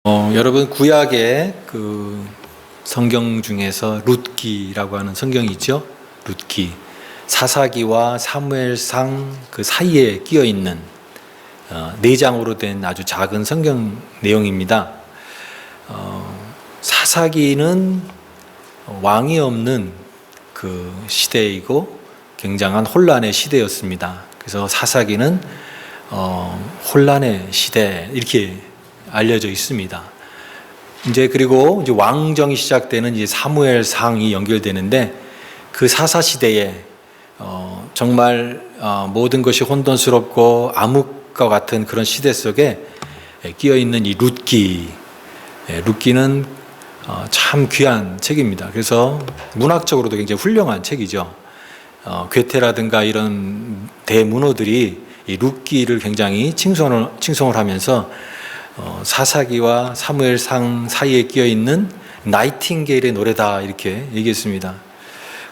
여러분 구약의 그 성경 중에서 룻기라고 하는 성경이 있죠. 룻기, 사사기와 사무엘상 그 사이에 끼어 있는 4장으로 된 아주 작은 성경 내용입니다. 사사기는 왕이 없는 그 시대이고 굉장한 혼란의 시대였습니다. 그래서 사사기는 혼란의 시대 이렇게 알려져 있습니다. 그리고 이제 왕정이 시작되는 이제 사무엘상이 연결되는데 그 사사 시대에 정말 모든 것이 혼돈스럽고 암흑과 같은 그런 시대 속에 끼어 있는 이 룻기, 룻기는 참 귀한 책입니다. 그래서 문학적으로도 굉장히 훌륭한 책이죠. 괴테라든가 이런 대문호들이 이 룻기를 굉장히 칭송을 하면서 사사기와 사무엘상 사이에 끼어 있는 나이팅게일의 노래다 이렇게 얘기했습니다.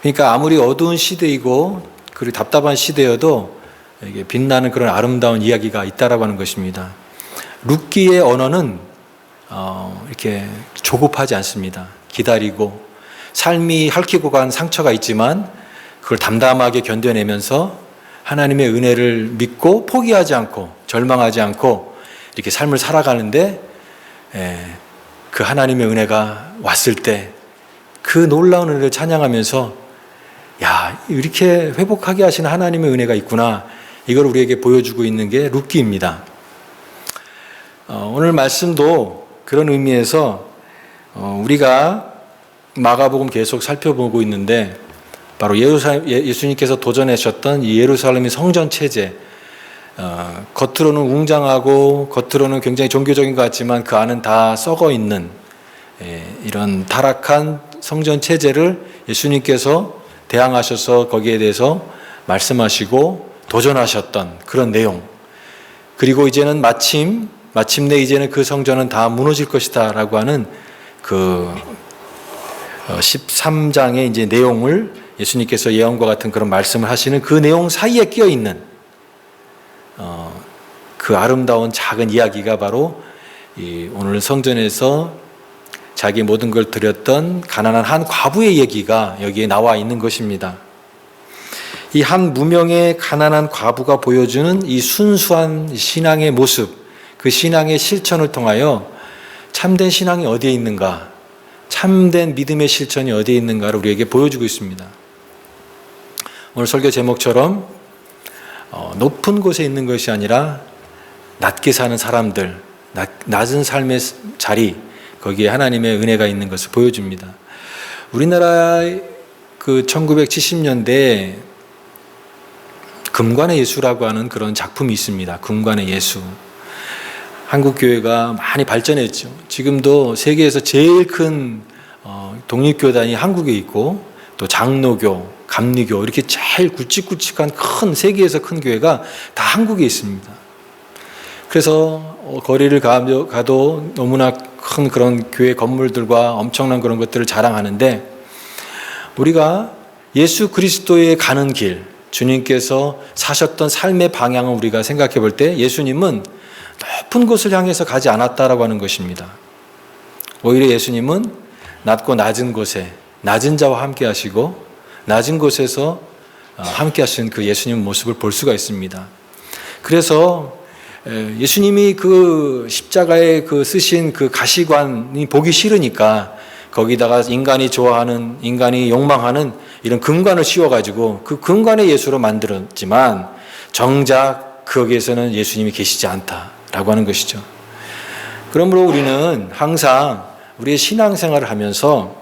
그러니까 아무리 어두운 시대이고 그리고 답답한 시대여도 이게 빛나는 그런 아름다운 이야기가 있다라고 하는 것입니다. 룻기의 언어는 이렇게 조급하지 않습니다. 기다리고 삶이 핥히고 간 상처가 있지만 그걸 담담하게 견뎌내면서 하나님의 은혜를 믿고 포기하지 않고 절망하지 않고 이렇게 삶을 살아가는데 그 하나님의 은혜가 왔을 때 그 놀라운 은혜를 찬양하면서 야, 이렇게 회복하게 하시는 하나님의 은혜가 있구나, 이걸 우리에게 보여주고 있는 게 룻기입니다. 오늘 말씀도 그런 의미에서 우리가 마가복음 계속 살펴보고 있는데 바로 예수님께서 도전하셨던 이 예루살렘의 성전 체제, 겉으로는 웅장하고 겉으로는 굉장히 종교적인 것 같지만 그 안은 다 썩어 있는 이런 타락한 성전 체제를 예수님께서 대항하셔서 거기에 대해서 말씀하시고 도전하셨던 그런 내용, 그리고 이제는 마침내 이제는 그 성전은 다 무너질 것이다 라고 하는 그 13장의 이제 내용을 예수님께서 예언과 같은 그런 말씀을 하시는 그 내용 사이에 끼어 있는 그 아름다운 작은 이야기가 바로 오늘 성전에서 자기 모든 걸 드렸던 가난한 한 과부의 얘기가 여기에 나와 있는 것입니다. 이 한 무명의 가난한 과부가 보여주는 이 순수한 신앙의 모습, 그 신앙의 실천을 통하여 참된 신앙이 어디에 있는가, 참된 믿음의 실천이 어디에 있는가를 우리에게 보여주고 있습니다. 오늘 설교 제목처럼 높은 곳에 있는 것이 아니라 낮게 사는 사람들, 낮은 삶의 자리, 거기에 하나님의 은혜가 있는 것을 보여줍니다. 우리나라 그 1970년대에 금관의 예수라고 하는 그런 작품이 있습니다. 금관의 예수. 한국 교회가 많이 발전했죠. 지금도 세계에서 제일 큰 독립교단이 한국에 있고 또 장로교, 감리교 이렇게 제일 굵직굵직한 큰 세계에서 큰 교회가 다 한국에 있습니다. 그래서 거리를 가도 너무나 큰 그런 교회 건물들과 엄청난 그런 것들을 자랑하는데, 우리가 예수 그리스도에 가는 길, 주님께서 사셨던 삶의 방향을 우리가 생각해 볼 때 예수님은 높은 곳을 향해서 가지 않았다라고 하는 것입니다. 오히려 예수님은 낮고 낮은 곳에 낮은 자와 함께 하시고 낮은 곳에서 함께 하신 그 예수님 모습을 볼 수가 있습니다. 그래서 예수님이 그 십자가에 그 쓰신 그 가시관이 보기 싫으니까 거기다가 인간이 좋아하는, 인간이 욕망하는 이런 금관을 씌워가지고 그 금관의 예수로 만들었지만 정작 거기에서는 예수님이 계시지 않다라고 하는 것이죠. 그러므로 우리는 항상 우리의 신앙생활을 하면서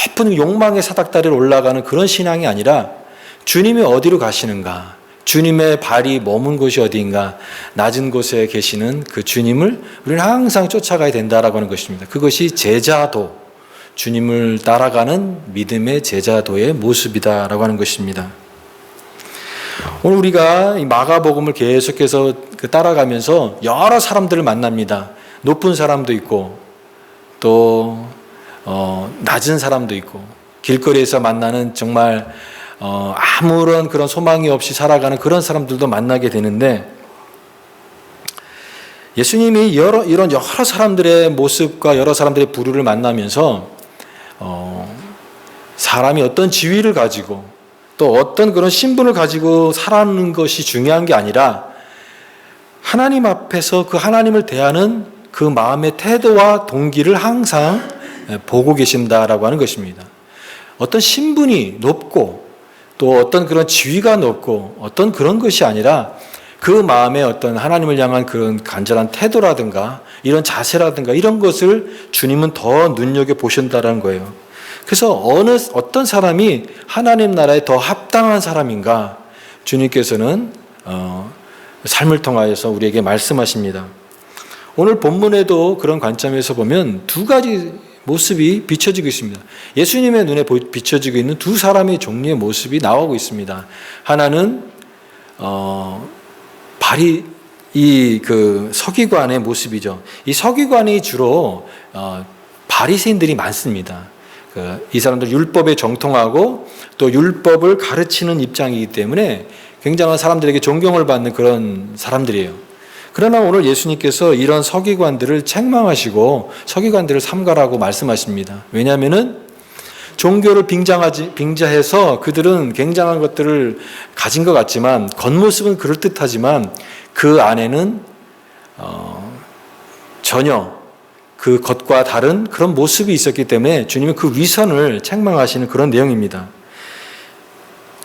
높은 욕망의 사닥다리를 올라가는 그런 신앙이 아니라 주님이 어디로 가시는가, 주님의 발이 머문 곳이 어디인가, 낮은 곳에 계시는 그 주님을 우리는 항상 쫓아가야 된다라고 하는 것입니다. 그것이 제자도, 주님을 따라가는 믿음의 제자도의 모습이다라고 하는 것입니다. 오늘 우리가 이 마가복음을 계속해서 따라가면서 여러 사람들을 만납니다. 높은 사람도 있고 또 낮은 사람도 있고 길거리에서 만나는 정말 아무런 그런 소망이 없이 살아가는 그런 사람들도 만나게 되는데, 예수님이 이런 여러 사람들의 모습과 여러 사람들의 부류를 만나면서 사람이 어떤 지위를 가지고 또 어떤 그런 신분을 가지고 살아가는 것이 중요한 게 아니라 하나님 앞에서 그 하나님을 대하는 그 마음의 태도와 동기를 항상 보고 계신다라고 하는 것입니다. 어떤 신분이 높고 또 어떤 그런 지위가 높고 어떤 그런 것이 아니라 그 마음에 어떤 하나님을 향한 그런 간절한 태도라든가 이런 자세라든가 이런 것을 주님은 더 눈여겨보신다는 거예요. 그래서 어떤 사람이 하나님 나라에 더 합당한 사람인가 주님께서는 삶을 통하여서 우리에게 말씀하십니다. 오늘 본문에도 그런 관점에서 보면 두 가지 모습이 비춰지고 있습니다. 예수님의 눈에 비춰지고 있는 두 사람의 종류의 모습이 나오고 있습니다. 하나는 그 서기관의 모습이죠. 이 서기관이 주로 바리새인들이 많습니다. 이 사람들 율법에 정통하고 또 율법을 가르치는 입장이기 때문에 굉장한 사람들에게 존경을 받는 그런 사람들이에요. 그러나 오늘 예수님께서 이런 서기관들을 책망하시고 서기관들을 삼가라고 말씀하십니다. 왜냐하면은 종교를 빙자해서 그들은 굉장한 것들을 가진 것 같지만 겉모습은 그럴듯하지만 그 안에는 전혀 그 겉과 다른 그런 모습이 있었기 때문에 주님은 그 위선을 책망하시는 그런 내용입니다.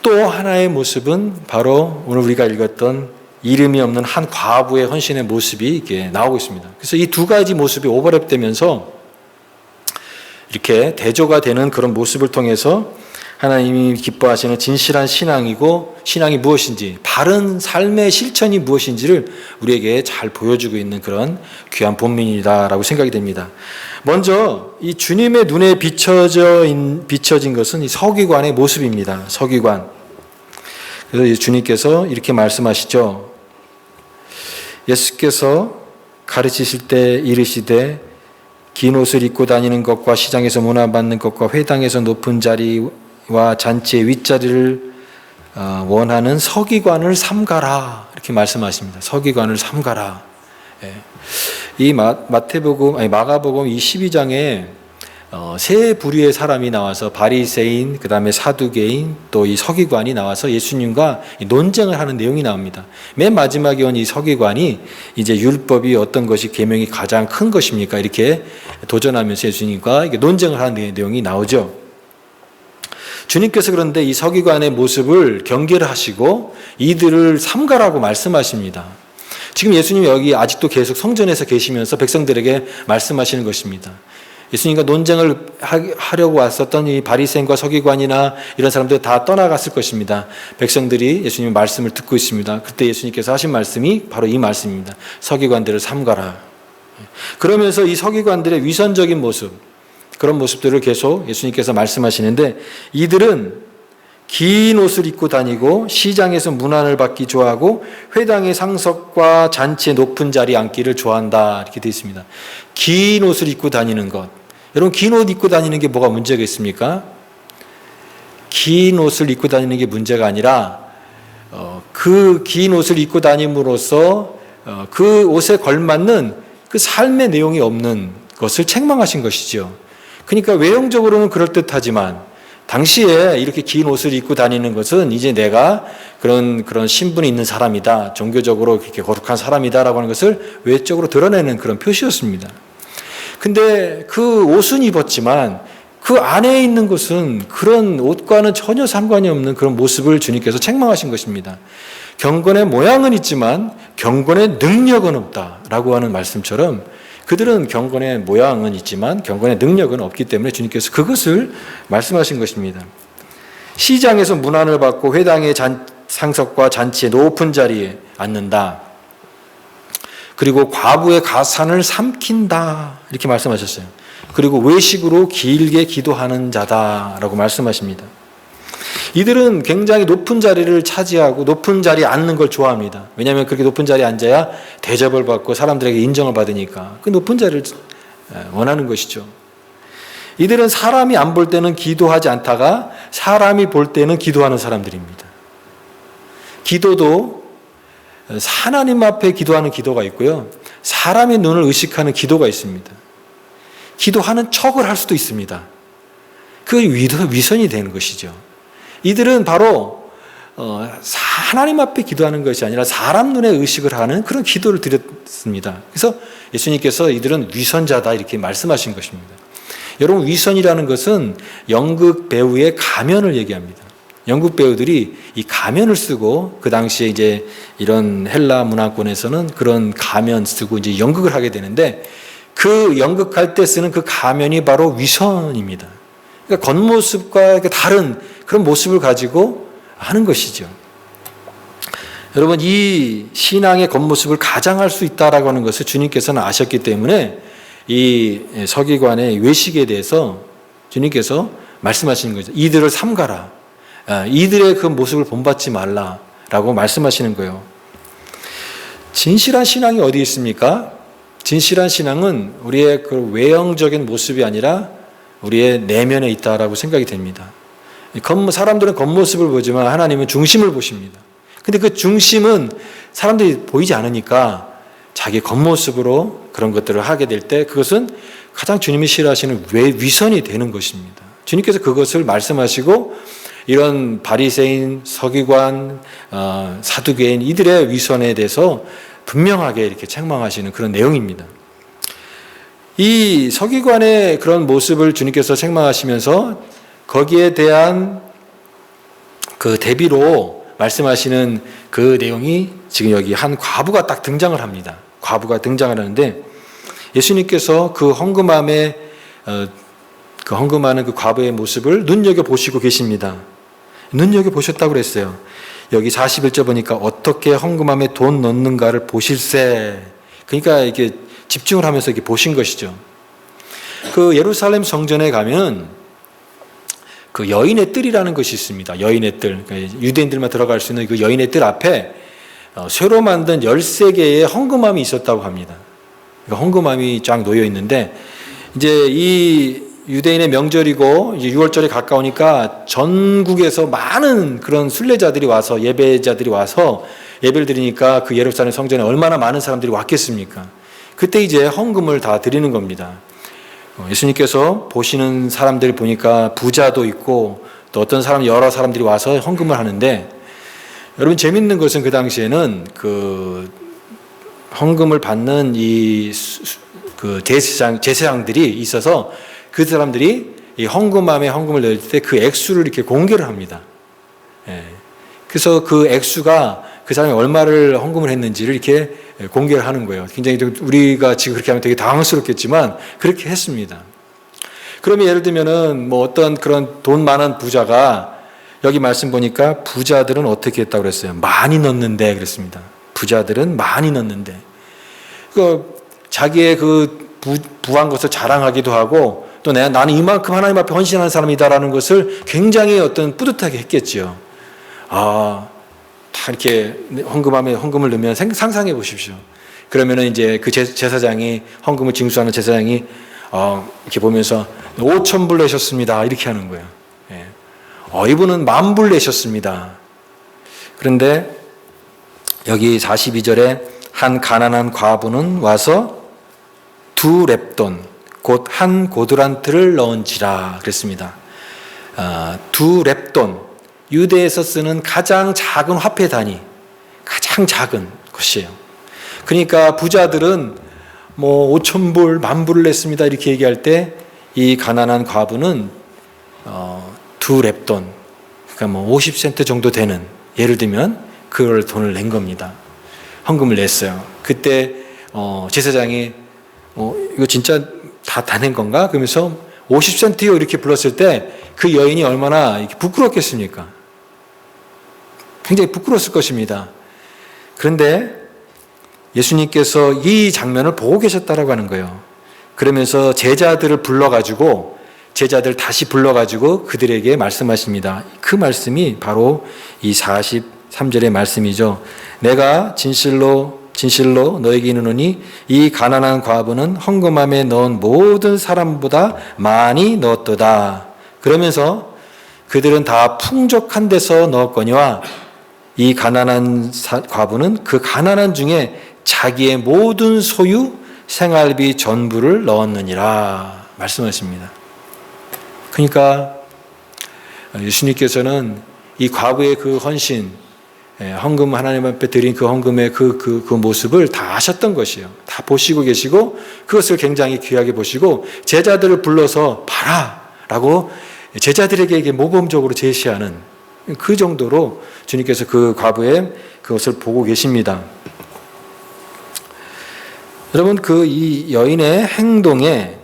또 하나의 모습은 바로 오늘 우리가 읽었던 이름이 없는 한 과부의 헌신의 모습이 이렇게 나오고 있습니다. 그래서 이 두 가지 모습이 오버랩되면서 이렇게 대조가 되는 그런 모습을 통해서 하나님이 기뻐하시는 진실한 신앙이 무엇인지, 바른 삶의 실천이 무엇인지를 우리에게 잘 보여주고 있는 그런 귀한 본문이다라고 생각이 됩니다. 먼저 이 주님의 눈에 비춰진 것은 이 서기관의 모습입니다. 서기관. 그래서 주님께서 이렇게 말씀하시죠. 예수께서 가르치실 때 이르시되 긴 옷을 입고 다니는 것과 시장에서 문화받는 것과 회당에서 높은 자리와 잔치의 윗자리를 원하는 서기관을 삼가라 이렇게 말씀하십니다. 서기관을 삼가라. 이 마가복음 이 12장에 세 부류의 사람이 나와서 바리새인, 그 다음에 사두개인, 또 이 서기관이 나와서 예수님과 논쟁을 하는 내용이 나옵니다. 맨 마지막에 온 이 서기관이 이제 율법이 어떤 것이 계명이 가장 큰 것입니까? 이렇게 도전하면서 예수님과 논쟁을 하는 내용이 나오죠. 주님께서 그런데 이 서기관의 모습을 경계를 하시고 이들을 삼가라고 말씀하십니다. 지금 예수님이 여기 아직도 계속 성전에서 계시면서 백성들에게 말씀하시는 것입니다. 예수님과 논쟁을 하려고 왔었던 이 바리새인과 서기관이나 이런 사람들 다 떠나갔을 것입니다. 백성들이 예수님의 말씀을 듣고 있습니다. 그때 예수님께서 하신 말씀이 바로 이 말씀입니다. 서기관들을 삼가라. 그러면서 이 서기관들의 위선적인 모습, 그런 모습들을 계속 예수님께서 말씀하시는데 이들은 긴 옷을 입고 다니고 시장에서 문안을 받기 좋아하고 회당의 상석과 잔치의 높은 자리에 앉기를 좋아한다 이렇게 되어 있습니다. 긴 옷을 입고 다니는 것. 여러분 긴 옷 입고 다니는 게 뭐가 문제가 있습니까? 긴 옷을 입고 다니는 게 문제가 아니라 그 긴 옷을 입고 다님으로써 그 옷에 걸맞는 그 삶의 내용이 없는 것을 책망하신 것이죠. 그러니까 외형적으로는 그럴듯하지만 당시에 이렇게 긴 옷을 입고 다니는 것은 이제 내가 그런 신분이 있는 사람이다. 종교적으로 그렇게 거룩한 사람이다라고 하는 것을 외적으로 드러내는 그런 표시였습니다. 근데 그 옷은 입었지만 그 안에 있는 것은 그런 옷과는 전혀 상관이 없는 그런 모습을 주님께서 책망하신 것입니다. 경건의 모양은 있지만 경건의 능력은 없다라고 하는 말씀처럼 그들은 경건의 모양은 있지만 경건의 능력은 없기 때문에 주님께서 그것을 말씀하신 것입니다. 시장에서 문안을 받고 회당의 상석과 잔치의 높은 자리에 앉는다. 그리고 과부의 가산을 삼킨다. 이렇게 말씀하셨어요. 그리고 외식으로 길게 기도하는 자다라고 말씀하십니다. 이들은 굉장히 높은 자리를 차지하고 높은 자리에 앉는 걸 좋아합니다. 왜냐하면 그렇게 높은 자리에 앉아야 대접을 받고 사람들에게 인정을 받으니까 그 높은 자리를 원하는 것이죠. 이들은 사람이 안 볼 때는 기도하지 않다가 사람이 볼 때는 기도하는 사람들입니다. 기도도 하나님 앞에 기도하는 기도가 있고요. 사람의 눈을 의식하는 기도가 있습니다. 기도하는 척을 할 수도 있습니다. 그게 위선이 되는 것이죠. 이들은 바로 하나님 앞에 기도하는 것이 아니라 사람 눈에 의식을 하는 그런 기도를 드렸습니다. 그래서 예수님께서 이들은 위선자다 이렇게 말씀하신 것입니다. 여러분, 위선이라는 것은 연극 배우의 가면을 얘기합니다. 연극 배우들이 이 가면을 쓰고, 그 당시에 이제 이런 헬라 문화권에서는 그런 가면 쓰고 이제 연극을 하게 되는데, 그 연극할 때 쓰는 그 가면이 바로 위선입니다. 그러니까 겉모습과 다른 그런 모습을 가지고 하는 것이죠. 여러분, 이 신앙의 겉모습을 가장할 수 있다라고 하는 것을 주님께서는 아셨기 때문에 이 서기관의 외식에 대해서 주님께서 말씀하시는 거죠. 이들을 삼가라. 이들의 그 모습을 본받지 말라라고 말씀하시는 거예요. 진실한 신앙이 어디 있습니까? 진실한 신앙은 우리의 그 외형적인 모습이 아니라 우리의 내면에 있다라고 생각이 됩니다. 사람들은 겉모습을 보지만 하나님은 중심을 보십니다. 근데 그 중심은 사람들이 보이지 않으니까 자기 겉모습으로 그런 것들을 하게 될 때 그것은 가장 주님이 싫어하시는 위선이 되는 것입니다. 주님께서 그것을 말씀하시고 이런 바리새인, 서기관, 사두개인 이들의 위선에 대해서 분명하게 이렇게 책망하시는 그런 내용입니다. 이 서기관의 그런 모습을 주님께서 책망하시면서 거기에 대한 그 대비로 말씀하시는 그 내용이 지금 여기 한 과부가 딱 등장을 합니다. 과부가 등장을 하는데 예수님께서 그 헌금함에 그 헌금하는 그 과부의 모습을 눈여겨보시고 계십니다. 눈여겨보셨다고 그랬어요. 여기 41절 보니까 어떻게 헌금함에 돈 넣는가를 보실세. 그러니까 이렇게 집중을 하면서 이렇게 보신 것이죠. 그 예루살렘 성전에 가면 그 여인의 뜰이라는 것이 있습니다. 여인의 뜰. 유대인들만 들어갈 수 있는 그 여인의 뜰 앞에 쇠로 만든 13개의 헌금함이 있었다고 합니다. 그러니까 헌금함이 쫙 놓여 있는데 이제 이 유대인의 명절이고 이제 6월절에 가까우니까 전국에서 많은 그런 순례자들이 와서 예배자들이 와서 예배를 드리니까 그 예루살렘 성전에 얼마나 많은 사람들이 왔겠습니까? 그때 이제 헌금을 다 드리는 겁니다. 예수님께서 보시는 사람들 보니까 부자도 있고 또 어떤 사람 여러 사람들이 와서 헌금을 하는데 여러분 재밌는 것은 그 당시에는 그 헌금을 받는 그 제사장들이 있어서 그 사람들이 이 헌금함에 헌금을 넣을 때 그 액수를 이렇게 공개를 합니다. 그래서 그 액수가 그 사람이 얼마를 헌금을 했는지를 이렇게 공개를 하는 거예요. 굉장히 우리가 지금 그렇게 하면 되게 당황스럽겠지만 그렇게 했습니다. 그러면 예를 들면은 뭐 어떤 그런 돈 많은 부자가 여기 말씀 보니까 부자들은 어떻게 했다고 그랬어요? 많이 넣는데 그랬습니다. 부자들은 많이 넣는데. 자기의 그 부한 것을 자랑하기도 하고 또 나는 이만큼 하나님 앞에 헌신하는 사람이다라는 것을 굉장히 어떤 뿌듯하게 했겠죠. 다 이렇게 헌금함에 헌금을 넣으면 상상해 보십시오. 그러면은 이제 그 제사장이 헌금을 징수하는 제사장이 이렇게 보면서 5,000불 내셨습니다. 이렇게 하는 거예요. 이분은 10,000불 내셨습니다. 그런데 여기 42절에 한 가난한 과부는 와서 2 렙돈 곧 한 고드란트를 넣은지라 그랬습니다. 2 렙돈 유대에서 쓰는 가장 작은 화폐 단위, 가장 작은 것이에요. 그러니까 부자들은 뭐 5,000불, 10,000불을 냈습니다 이렇게 얘기할 때 이 가난한 과부는 2 렙돈, 그러니까 뭐 50센트 정도 되는, 예를 들면 그걸 돈을 낸 겁니다. 헌금을 냈어요. 그때 제사장이 이거 진짜 다 낸 건가? 그러면서 50센트요 이렇게 불렀을 때 그 여인이 얼마나 이렇게 부끄럽겠습니까? 굉장히 부끄러웠을 것입니다. 그런데 예수님께서 이 장면을 보고 계셨다라고 하는 거예요. 그러면서 제자들 다시 불러가지고 그들에게 말씀하십니다. 그 말씀이 바로 이 43절의 말씀이죠. 내가 진실로 너에게 이르노니 이 가난한 과부는 헌금함에 넣은 모든 사람보다 많이 넣었도다. 그러면서 그들은 다 풍족한 데서 넣었거니와 이 가난한 과부는 그 가난한 중에 자기의 모든 소유 생활비 전부를 넣었느니라 말씀하십니다. 그러니까 예수님께서는 이 과부의 그 헌신, 헌금 하나님 앞에 드린 그 헌금의 그 모습을 다 아셨던 것이에요. 다 보시고 계시고 그것을 굉장히 귀하게 보시고 제자들을 불러서 봐라 라고 제자들에게 모범적으로 제시하는 그 정도로 주님께서 그 과부의 그것을 보고 계십니다. 여러분, 이 여인의 행동에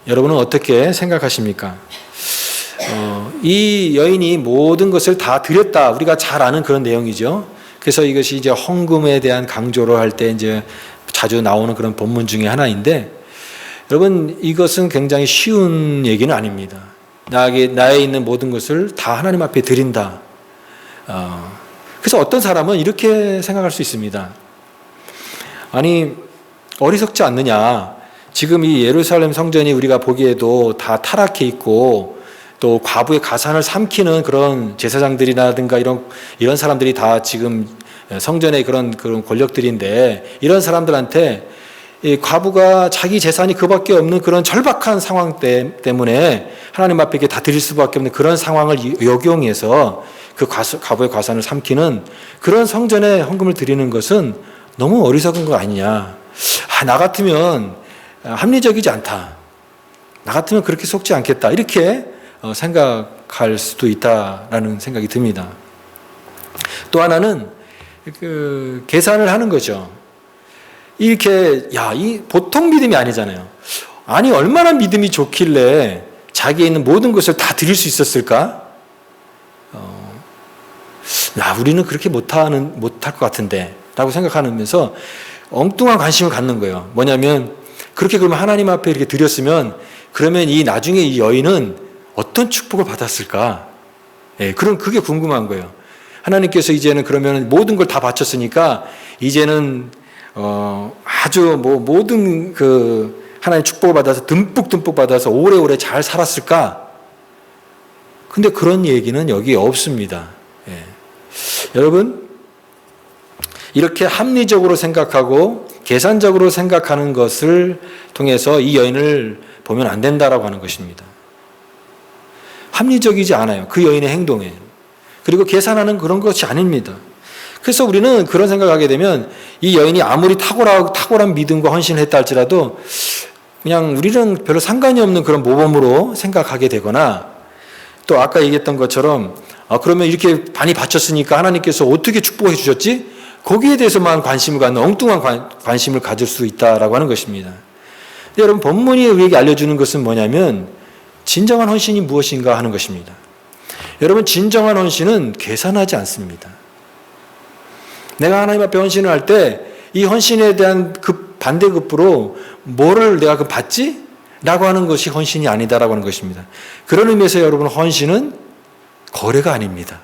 여러분은 어떻게 생각하십니까? 이 여인이 모든 것을 다 드렸다. 우리가 잘 아는 그런 내용이죠. 그래서 이것이 이제 헌금에 대한 강조를 할 때 이제 자주 나오는 그런 본문 중에 하나인데, 여러분, 이것은 굉장히 쉬운 얘기는 아닙니다. 나에 있는 모든 것을 다 하나님 앞에 드린다. 그래서 어떤 사람은 이렇게 생각할 수 있습니다. 아니, 어리석지 않느냐. 지금 이 예루살렘 성전이 우리가 보기에도 다 타락해 있고 또 과부의 가산을 삼키는 그런 제사장들이라든가 이런 사람들이 다 지금 성전의 그런 권력들인데, 이런 사람들한테 이 과부가 자기 재산이 그밖에 없는 그런 절박한 상황 때문에 하나님 앞에 다 드릴 수밖에 없는 그런 상황을 역용해서 그 과부의 가산을 삼키는 그런 성전에 헌금을 드리는 것은 너무 어리석은 거 아니냐. 나 같으면 합리적이지 않다. 나 같으면 그렇게 속지 않겠다. 이렇게 생각할 수도 있다라는 생각이 듭니다. 또 하나는 계산을 하는 거죠. 이렇게 이 보통 믿음이 아니잖아요. 아니, 얼마나 믿음이 좋길래 자기에 있는 모든 것을 다 드릴 수 있었을까? 우리는 그렇게 못할 것 같은데 라고 생각하면서 엉뚱한 관심을 갖는 거예요. 뭐냐면, 그렇게 그러면 하나님 앞에 이렇게 드렸으면 그러면 나중에 이 여인은 어떤 축복을 받았을까? 그럼 그게 궁금한 거예요. 하나님께서 이제는 그러면 모든 걸 다 바쳤으니까 이제는 아주 모든 하나님 축복을 받아서 듬뿍 받아서 오래오래 잘 살았을까? 근데 그런 얘기는 여기 없습니다. 여러분, 이렇게 합리적으로 생각하고 계산적으로 생각하는 것을 통해서 이 여인을 보면 안 된다라고 하는 것입니다. 합리적이지 않아요. 그 여인의 행동에. 그리고 계산하는 그런 것이 아닙니다. 그래서 우리는 그런 생각하게 되면 이 여인이 아무리 탁월한 믿음과 헌신을 했다 할지라도 그냥 우리는 별로 상관이 없는 그런 모범으로 생각하게 되거나, 또 아까 얘기했던 것처럼 그러면 이렇게 많이 바쳤으니까 하나님께서 어떻게 축복해 주셨지? 거기에 대해서만 관심을 갖는 엉뚱한 관심을 가질 수 있다라고 하는 것입니다. 근데 여러분, 본문이 우리에게 알려주는 것은 뭐냐면 진정한 헌신이 무엇인가 하는 것입니다. 여러분, 진정한 헌신은 계산하지 않습니다. 내가 하나님 앞에 헌신을 할 때 이 헌신에 대한 반대급부로 뭐를 내가 받지? 라고 하는 것이 헌신이 아니다라고 하는 것입니다. 그런 의미에서 여러분, 헌신은 거래가 아닙니다.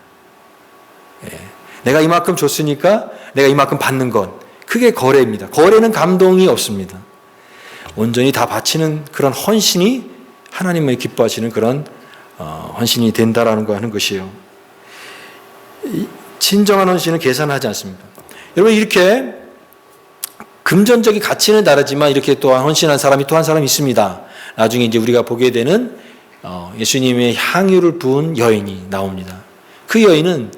내가 이만큼 줬으니까 내가 이만큼 받는 것, 그게 거래입니다. 거래는 감동이 없습니다. 온전히 다 바치는 그런 헌신이 하나님의 기뻐하시는 그런 헌신이 된다라는 거 하는 것이에요. 진정한 헌신은 계산하지 않습니다. 여러분, 이렇게 금전적인 가치는 다르지만 이렇게 또한 헌신한 사람이 또 한 사람이 있습니다. 나중에 이제 우리가 보게 되는 예수님의 향유를 부은 여인이 나옵니다. 그 여인은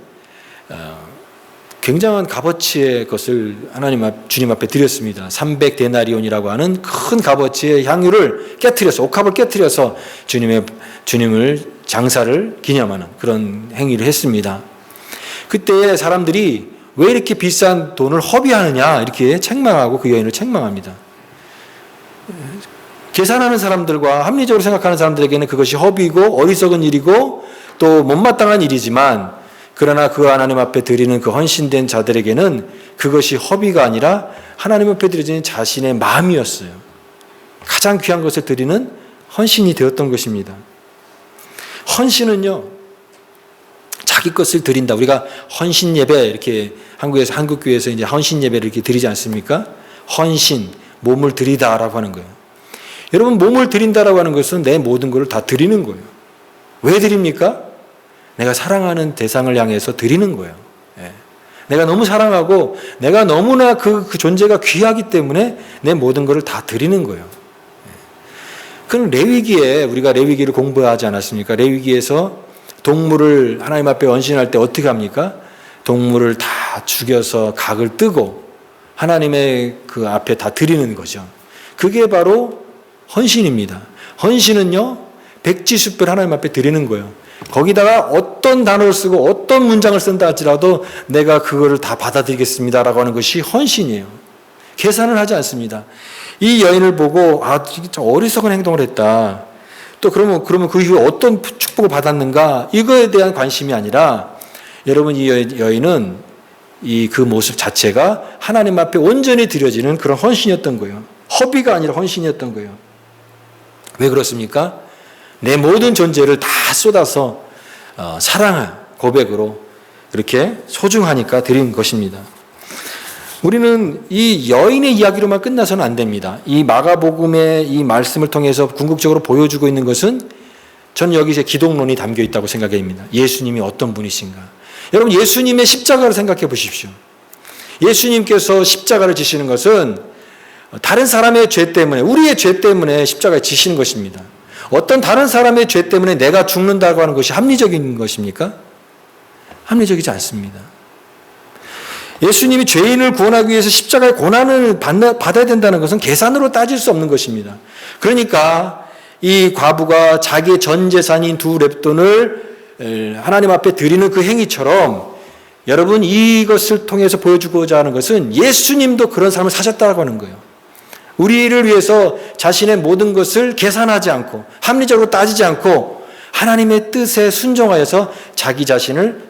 굉장한 값어치의 것을 주님 앞에 드렸습니다. 300데나리온이라고 하는 큰 값어치의 향유를 깨트려서, 옥합을 깨트려서 주님을 장사를 기념하는 그런 행위를 했습니다. 그때 사람들이 왜 이렇게 비싼 돈을 허비하느냐 이렇게 책망하고 그 여인을 책망합니다. 계산하는 사람들과 합리적으로 생각하는 사람들에게는 그것이 허비고 어리석은 일이고 또 못마땅한 일이지만, 그러나 그 하나님 앞에 드리는 그 헌신된 자들에게는 그것이 허비가 아니라 하나님 앞에 드려지는 자신의 마음이었어요. 가장 귀한 것을 드리는 헌신이 되었던 것입니다. 헌신은요, 자기 것을 드린다. 우리가 헌신 예배, 이렇게 한국교회에서 이제 헌신 예배를 이렇게 드리지 않습니까? 헌신, 몸을 드리다라고 하는 거예요. 여러분, 몸을 드린다라고 하는 것은 내 모든 것을 다 드리는 거예요. 왜 드립니까? 내가 사랑하는 대상을 향해서 드리는 거예요. 내가 너무 사랑하고 내가 너무나 그 존재가 귀하기 때문에 내 모든 것을 다 드리는 거예요. 그럼 레위기에 우리가 레위기를 공부하지 않았습니까? 레위기에서 동물을 하나님 앞에 헌신할 때 어떻게 합니까? 동물을 다 죽여서 각을 뜨고 하나님의 그 앞에 다 드리는 거죠. 그게 바로 헌신입니다. 헌신은요, 백지수별 하나님 앞에 드리는 거예요. 거기다가 어떤 단어를 쓰고 어떤 문장을 쓴다 할지라도 내가 그거를 다 받아들이겠습니다라고 하는 것이 헌신이에요. 계산을 하지 않습니다. 이 여인을 보고 진짜 어리석은 행동을 했다. 또 그러면 그 이후에 어떤 축복을 받았는가? 이거에 대한 관심이 아니라 여러분 이 여인은 그 모습 자체가 하나님 앞에 온전히 드려지는 그런 헌신이었던 거예요. 허비가 아니라 헌신이었던 거예요. 왜 그렇습니까? 내 모든 존재를 다 쏟아서 사랑한 고백으로 그렇게 소중하니까 드린 것입니다. 우리는 이 여인의 이야기로만 끝나서는 안 됩니다. 이 마가복음의 이 말씀을 통해서 궁극적으로 보여주고 있는 것은 저는 여기 이제 기독론이 담겨 있다고 생각합니다. 예수님이 어떤 분이신가. 여러분 예수님의 십자가를 생각해 보십시오. 예수님께서 십자가를 지시는 것은 다른 사람의 죄 때문에, 우리의 죄 때문에 십자가에 지시는 것입니다. 어떤 다른 사람의 죄 때문에 내가 죽는다고 하는 것이 합리적인 것입니까? 합리적이지 않습니다. 예수님이 죄인을 구원하기 위해서 십자가의 고난을 받아야 된다는 것은 계산으로 따질 수 없는 것입니다. 그러니까 이 과부가 자기의 전 재산인 2렙돈을 하나님 앞에 드리는 그 행위처럼 여러분 이것을 통해서 보여주고자 하는 것은 예수님도 그런 삶을 사셨다고 하는 거예요. 우리를 위해서 자신의 모든 것을 계산하지 않고 합리적으로 따지지 않고 하나님의 뜻에 순종하여서 자기 자신을,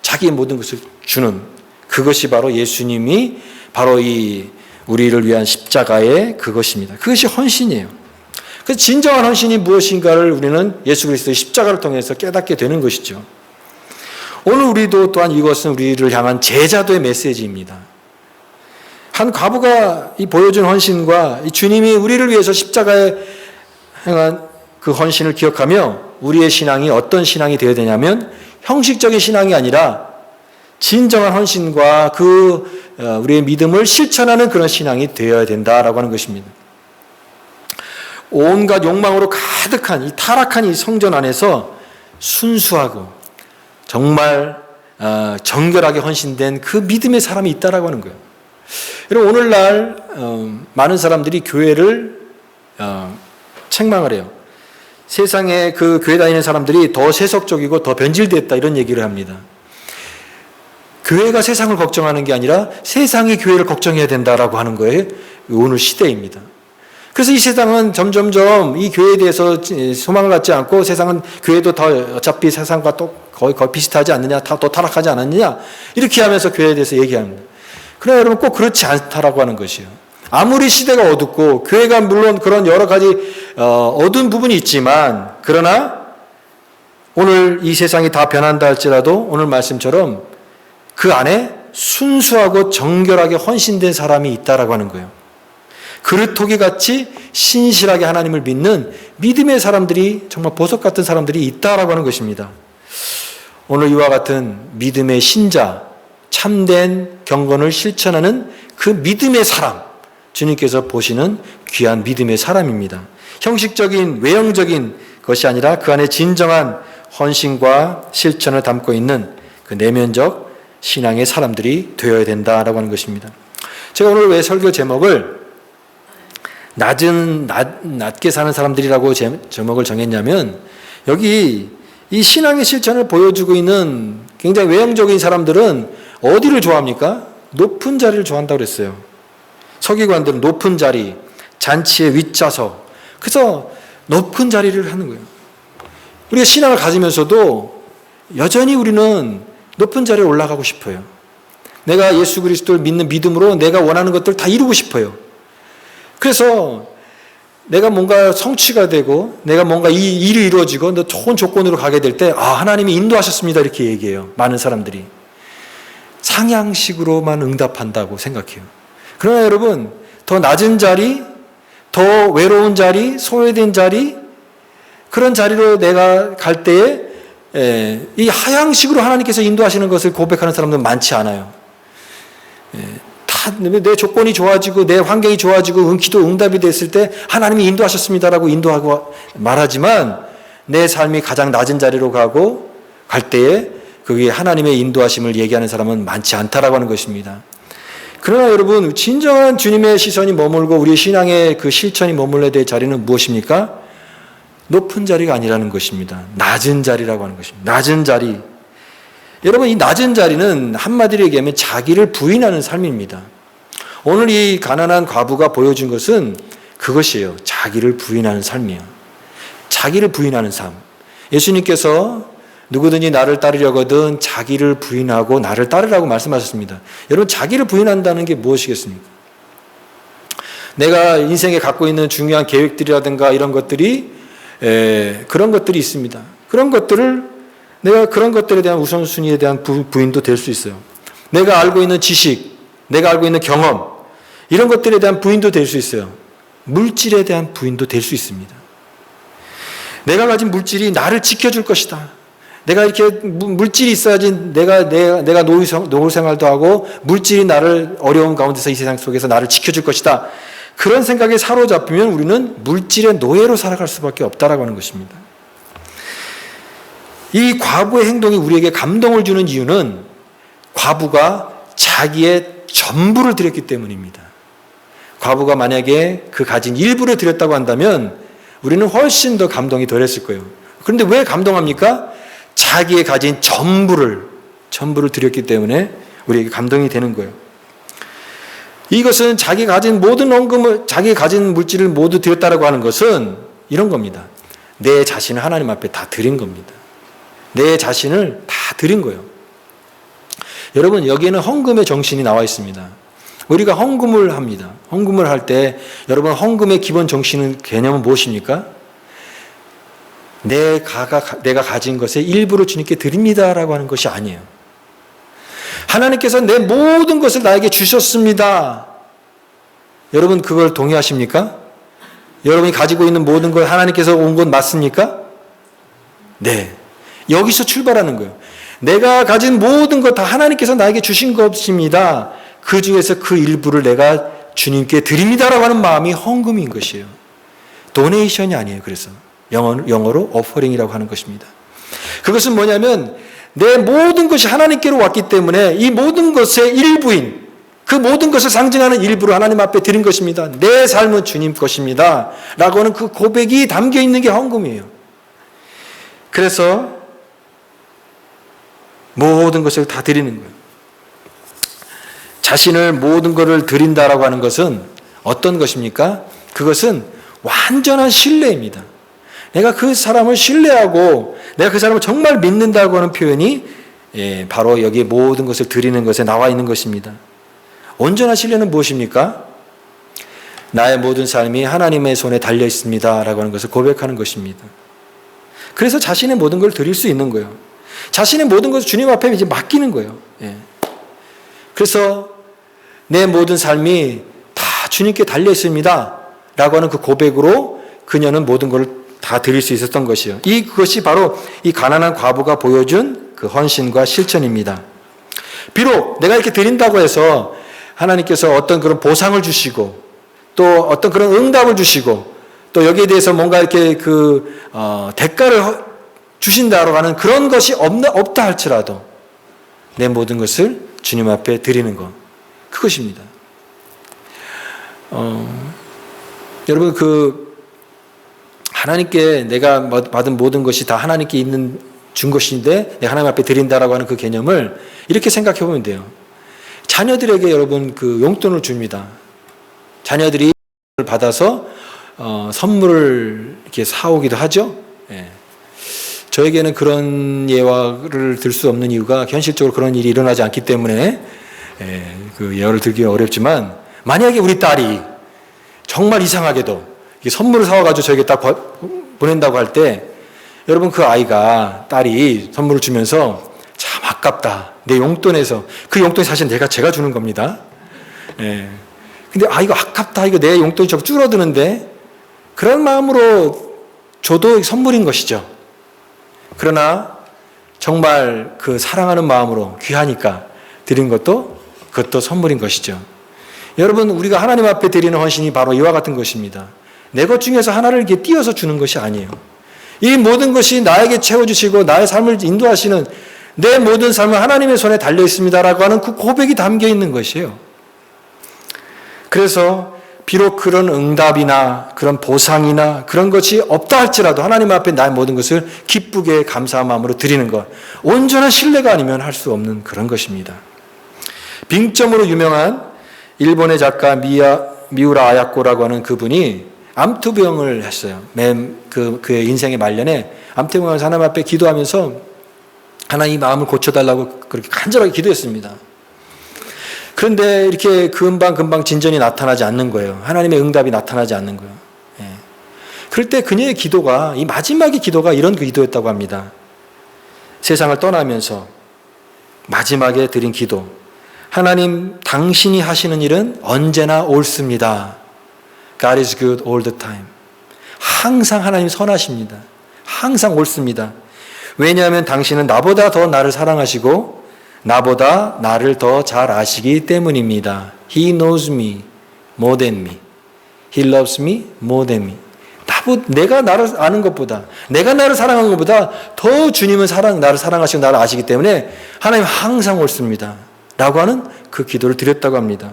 자기의 모든 것을 주는, 그것이 바로 예수님이 바로 이 우리를 위한 십자가의 그것입니다. 그것이 헌신이에요. 그래서 진정한 헌신이 무엇인가를 우리는 예수 그리스도의 십자가를 통해서 깨닫게 되는 것이죠. 오늘 우리도 또한 이것은 우리를 향한 제자도의 메시지입니다. 한 과부가 이 보여준 헌신과 이 주님이 우리를 위해서 십자가에 행한 그 헌신을 기억하며 우리의 신앙이 어떤 신앙이 되어야 되냐면 형식적인 신앙이 아니라 진정한 헌신과 우리의 믿음을 실천하는 그런 신앙이 되어야 된다라고 하는 것입니다. 온갖 욕망으로 가득한 이 타락한 이 성전 안에서 순수하고 정말 정결하게 헌신된 그 믿음의 사람이 있다라고 하는 거예요. 여러분 오늘날 많은 사람들이 교회를 책망을 해요. 세상에 그 교회 다니는 사람들이 더 세속적이고 더 변질됐다 이런 얘기를 합니다. 교회가 세상을 걱정하는 게 아니라 세상이 교회를 걱정해야 된다라고 하는 거예요. 오늘 시대입니다. 그래서 이 세상은 점점점 이 교회에 대해서 소망을 갖지 않고 세상은 교회도 더 어차피 세상과 또 거의 비슷하지 않느냐, 더 타락하지 않았느냐 이렇게 하면서 교회에 대해서 얘기합니다. 그러나 여러분 꼭 그렇지 않다라고 하는 것이에요. 아무리 시대가 어둡고 교회가 물론 그런 여러 가지 어두운 부분이 있지만 그러나 오늘 이 세상이 다 변한다 할지라도 오늘 말씀처럼 그 안에 순수하고 정결하게 헌신된 사람이 있다라고 하는 거예요. 그릇토기 같이 신실하게 하나님을 믿는 믿음의 사람들이 정말 보석 같은 사람들이 있다라고 하는 것입니다. 오늘 이와 같은 믿음의 신자, 참된 경건을 실천하는 그 믿음의 사람, 주님께서 보시는 귀한 믿음의 사람입니다. 형식적인 외형적인 것이 아니라 그 안에 진정한 헌신과 실천을 담고 있는 그 내면적 신앙의 사람들이 되어야 된다라고 하는 것입니다. 제가 오늘 왜 설교 제목을 낮게 사는 사람들이라고 제목을 정했냐면 여기 이 신앙의 실천을 보여주고 있는 굉장히 외형적인 사람들은 어디를 좋아합니까? 높은 자리를 좋아한다고 그랬어요. 서기관들은 높은 자리, 잔치의 윗좌석, 그래서 높은 자리를 하는 거예요. 우리가 신앙을 가지면서도 여전히 우리는 높은 자리에 올라가고 싶어요. 내가 예수 그리스도를 믿는 믿음으로 내가 원하는 것들 다 이루고 싶어요. 그래서 내가 뭔가 성취가 되고 내가 뭔가 이 일이 이루어지고 좋은 조건으로 가게 될 때 하나님이 인도하셨습니다 이렇게 얘기해요. 많은 사람들이 상향식으로만 응답한다고 생각해요. 그러나 여러분 더 낮은 자리, 더 외로운 자리, 소외된 자리, 그런 자리로 내가 갈 때에 이 하향식으로 하나님께서 인도하시는 것을 고백하는 사람들은 많지 않아요. 내 조건이 좋아지고 내 환경이 좋아지고 기도 응답이 됐을 때 하나님이 인도하셨습니다라고 인도하고 말하지만 내 삶이 가장 낮은 자리로 갈 때에 그게 하나님의 인도하심을 얘기하는 사람은 많지 않다라고 하는 것입니다. 그러나 여러분, 진정한 주님의 시선이 머물고 우리의 신앙의 그 실천이 머물러야 될 자리는 무엇입니까? 높은 자리가 아니라는 것입니다. 낮은 자리라고 하는 것입니다. 낮은 자리. 여러분, 이 낮은 자리는 한마디로 얘기하면 자기를 부인하는 삶입니다. 오늘 이 가난한 과부가 보여준 것은 그것이에요. 자기를 부인하는 삶이에요. 자기를 부인하는 삶. 예수님께서 누구든지 나를 따르려거든 자기를 부인하고 나를 따르라고 말씀하셨습니다. 여러분, 자기를 부인한다는 게 무엇이겠습니까? 내가 인생에 갖고 있는 중요한 계획들이라든가 이런 것들이 그런 것들이 있습니다. 내가 그런 것들에 대한 우선순위에 대한 부인도 될 수 있어요. 내가 알고 있는 지식, 내가 알고 있는 경험, 이런 것들에 대한 부인도 될 수 있어요. 물질에 대한 부인도 될 수 있습니다. 내가 가진 물질이 나를 지켜줄 것이다. 내가 이렇게 물질이 있어야지 내가 노후 생활도 하고 물질이 나를 어려운 가운데서 이 세상 속에서 나를 지켜줄 것이다. 그런 생각에 사로잡히면 우리는 물질의 노예로 살아갈 수밖에 없다라고 하는 것입니다. 이 과부의 행동이 우리에게 감동을 주는 이유는 과부가 자기의 전부를 드렸기 때문입니다. 과부가 만약에 그 가진 일부를 드렸다고 한다면 우리는 훨씬 더 감동이 덜했을 거예요. 그런데 왜 감동합니까? 자기의 가진 전부를 드렸기 때문에 우리에게 감동이 되는 거예요. 이것은 자기가 가진 모든 헌금을, 자기가 가진 물질을 모두 드렸다라고 하는 것은 이런 겁니다. 내 자신을 하나님 앞에 다 드린 겁니다. 내 자신을 다 드린 거예요. 여러분, 여기에는 헌금의 정신이 나와 있습니다. 우리가 헌금을 합니다. 헌금을 할 때 여러분, 헌금의 기본 정신은, 개념은 무엇입니까? 내가 가진 것의 일부를 주님께 드립니다라고 하는 것이 아니에요. 하나님께서 내 모든 것을 나에게 주셨습니다. 여러분, 그걸 동의하십니까? 여러분이 가지고 있는 모든 걸 하나님께서 온 것 맞습니까? 네. 여기서 출발하는 거예요. 내가 가진 모든 것 다 하나님께서 나에게 주신 것입니다. 그 중에서 그 일부를 내가 주님께 드립니다라고 하는 마음이 헌금인 것이에요. 도네이션이 아니에요. 그래서 영어로 오퍼링이라고 하는 것입니다. 그것은 뭐냐면 내 모든 것이 하나님께로 왔기 때문에 이 모든 것의 일부인, 그 모든 것을 상징하는 일부를 하나님 앞에 드린 것입니다. 내 삶은 주님 것입니다 라고 하는 그 고백이 담겨 있는 게 헌금이에요. 그래서 모든 것을 다 드리는 거예요. 자신을 모든 것을 드린다라고 하는 것은 어떤 것입니까? 그것은 완전한 신뢰입니다. 내가 그 사람을 신뢰하고 내가 그 사람을 정말 믿는다고 하는 표현이 바로 여기에 모든 것을 드리는 것에 나와 있는 것입니다. 온전한 신뢰는 무엇입니까? 나의 모든 삶이 하나님의 손에 달려 있습니다 라고 하는 것을 고백하는 것입니다. 그래서 자신의 모든 걸 드릴 수 있는 거예요. 자신의 모든 것을 주님 앞에 이제 맡기는 거예요. 그래서 내 모든 삶이 다 주님께 달려 있습니다 라고 하는 그 고백으로 그녀는 모든 걸 다 드릴 수 있었던 것이요. 그것이 바로 이 가난한 과부가 보여준 그 헌신과 실천입니다. 비록 내가 이렇게 드린다고 해서 하나님께서 어떤 그런 보상을 주시고 또 어떤 그런 응답을 주시고 또 여기에 대해서 뭔가 이렇게 대가를 주신다라고 하는 그런 것이 없다 할지라도 내 모든 것을 주님 앞에 드리는 것, 그것입니다. 여러분, 하나님께 내가 받은 모든 것이 다 하나님께 준 것인데 내가 하나님 앞에 드린다라고 하는 그 개념을 이렇게 생각해 보면 돼요. 자녀들에게 여러분 용돈을 줍니다. 자녀들이 받아서 선물을 이렇게 사오기도 하죠. 저에게는 그런 예화를 들 수 없는 이유가 현실적으로 그런 일이 일어나지 않기 때문에 그 예화를 들기 어렵지만, 만약에 우리 딸이 정말 이상하게도 선물을 사와가지고 저에게 딱 보낸다고 할 때, 여러분 그 딸이 선물을 주면서 참 아깝다, 내 용돈에서, 그 용돈이 사실 제가 주는 겁니다. 근데 이거 아깝다, 이거 내 용돈이 좀 줄어드는데, 그런 마음으로 줘도 선물인 것이죠. 그러나 정말 그 사랑하는 마음으로 귀하니까 드린 그것도 선물인 것이죠. 여러분, 우리가 하나님 앞에 드리는 헌신이 바로 이와 같은 것입니다. 내 것 중에서 하나를 이렇게 띄어서 주는 것이 아니에요. 이 모든 것이 나에게 채워주시고 나의 삶을 인도하시는 내 모든 삶은 하나님의 손에 달려 있습니다라고 하는 그 고백이 담겨 있는 것이에요. 그래서 비록 그런 응답이나 그런 보상이나 그런 것이 없다 할지라도 하나님 앞에 나의 모든 것을 기쁘게 감사한 마음으로 드리는 것, 온전한 신뢰가 아니면 할 수 없는 그런 것입니다. 빙점으로 유명한 일본의 작가 미우라 아야코라고 하는 그분이 암투병을 했어요. 그의 인생의 말년에 암투병에서 하나님 앞에 기도하면서 하나님 마음을 고쳐달라고 그렇게 간절하게 기도했습니다. 그런데 이렇게 금방 진전이 나타나지 않는 거예요. 하나님의 응답이 나타나지 않는 거예요. 예. 그럴 때 그녀의 기도가, 이 마지막의 기도가 이런 기도였다고 합니다. 세상을 떠나면서 마지막에 드린 기도. 하나님, 당신이 하시는 일은 언제나 옳습니다. God is good all the time. 항상 하나님 선하십니다. 항상 옳습니다. 왜냐하면 당신은 나보다 더 나를 사랑하시고 나보다 나를 더 잘 아시기 때문입니다. He knows me more than me. He loves me more than me. 내가 나를 아는 것보다, 내가 나를 사랑하는 것보다 더 주님은 나를 사랑하시고 나를 아시기 때문에 하나님 항상 옳습니다. 라고 하는 그 기도를 드렸다고 합니다.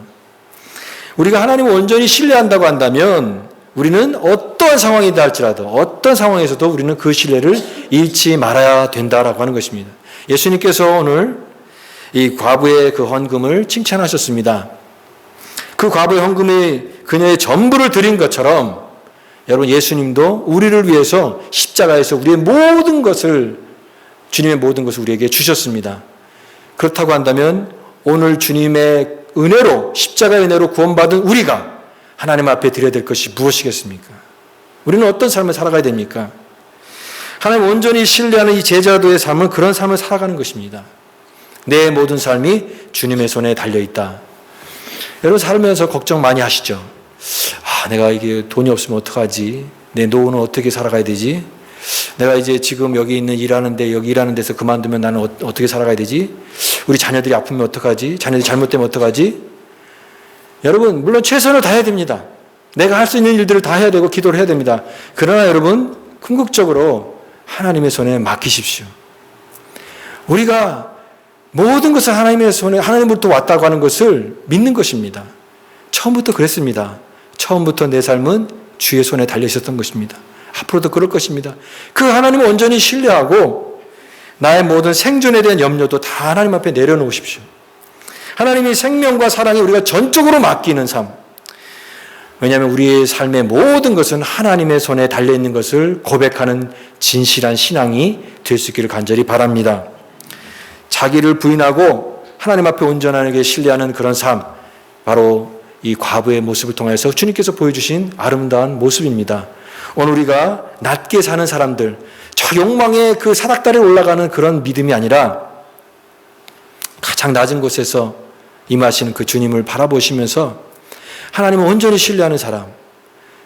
우리가 하나님을 온전히 신뢰한다고 한다면 우리는 어떠한 상황이다 할지라도 어떤 상황에서도 우리는 그 신뢰를 잃지 말아야 된다라고 하는 것입니다. 예수님께서 오늘 이 과부의 그 헌금을 칭찬하셨습니다. 그 과부의 헌금이 그녀의 전부를 드린 것처럼 여러분, 예수님도 우리를 위해서 십자가에서 우리의 모든 것을, 주님의 모든 것을 우리에게 주셨습니다. 그렇다고 한다면 오늘 주님의 은혜로, 십자가의 은혜로 구원받은 우리가 하나님 앞에 드려야 될 것이 무엇이겠습니까? 우리는 어떤 삶을 살아가야 됩니까? 하나님 온전히 신뢰하는 이 제자도의 삶은 그런 삶을 살아가는 것입니다. 내 모든 삶이 주님의 손에 달려있다. 여러분, 살면서 걱정 많이 하시죠? 내가 이게 돈이 없으면 어떡하지? 내 노후는 어떻게 살아가야 되지? 내가 이제 지금 여기 여기 일하는 데서 그만두면 나는 어떻게 살아가야 되지? 우리 자녀들이 아프면 어떡하지? 자녀들이 잘못되면 어떡하지? 여러분, 물론 최선을 다해야 됩니다. 내가 할 수 있는 일들을 다 해야 되고 기도를 해야 됩니다. 그러나 여러분, 궁극적으로 하나님의 손에 맡기십시오. 우리가 모든 것을 하나님의 손에, 하나님으로부터 왔다고 하는 것을 믿는 것입니다. 처음부터 그랬습니다. 처음부터 내 삶은 주의 손에 달려 있었던 것입니다. 앞으로도 그럴 것입니다. 그 하나님을 온전히 신뢰하고 나의 모든 생존에 대한 염려도 다 하나님 앞에 내려놓으십시오. 하나님의 생명과 사랑이 우리가 전적으로 맡기는 삶. 왜냐하면 우리의 삶의 모든 것은 하나님의 손에 달려있는 것을 고백하는 진실한 신앙이 될 수 있기를 간절히 바랍니다. 자기를 부인하고 하나님 앞에 온전하게 신뢰하는 그런 삶, 바로 이 과부의 모습을 통해서 주님께서 보여주신 아름다운 모습입니다. 오늘 우리가 낮게 사는 사람들, 저 욕망의 그 사닥다리에 올라가는 그런 믿음이 아니라 가장 낮은 곳에서 임하시는 그 주님을 바라보시면서 하나님을 온전히 신뢰하는 사람,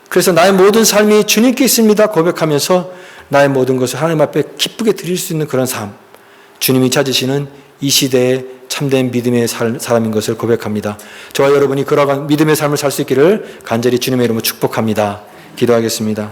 그래서 나의 모든 삶이 주님께 있습니다 고백하면서 나의 모든 것을 하나님 앞에 기쁘게 드릴 수 있는 그런 삶, 주님이 찾으시는 이 시대의 참된 믿음의 사람인 것을 고백합니다. 저와 여러분이 그러한 믿음의 삶을 살 수 있기를 간절히 주님의 이름으로 축복합니다. 기도하겠습니다.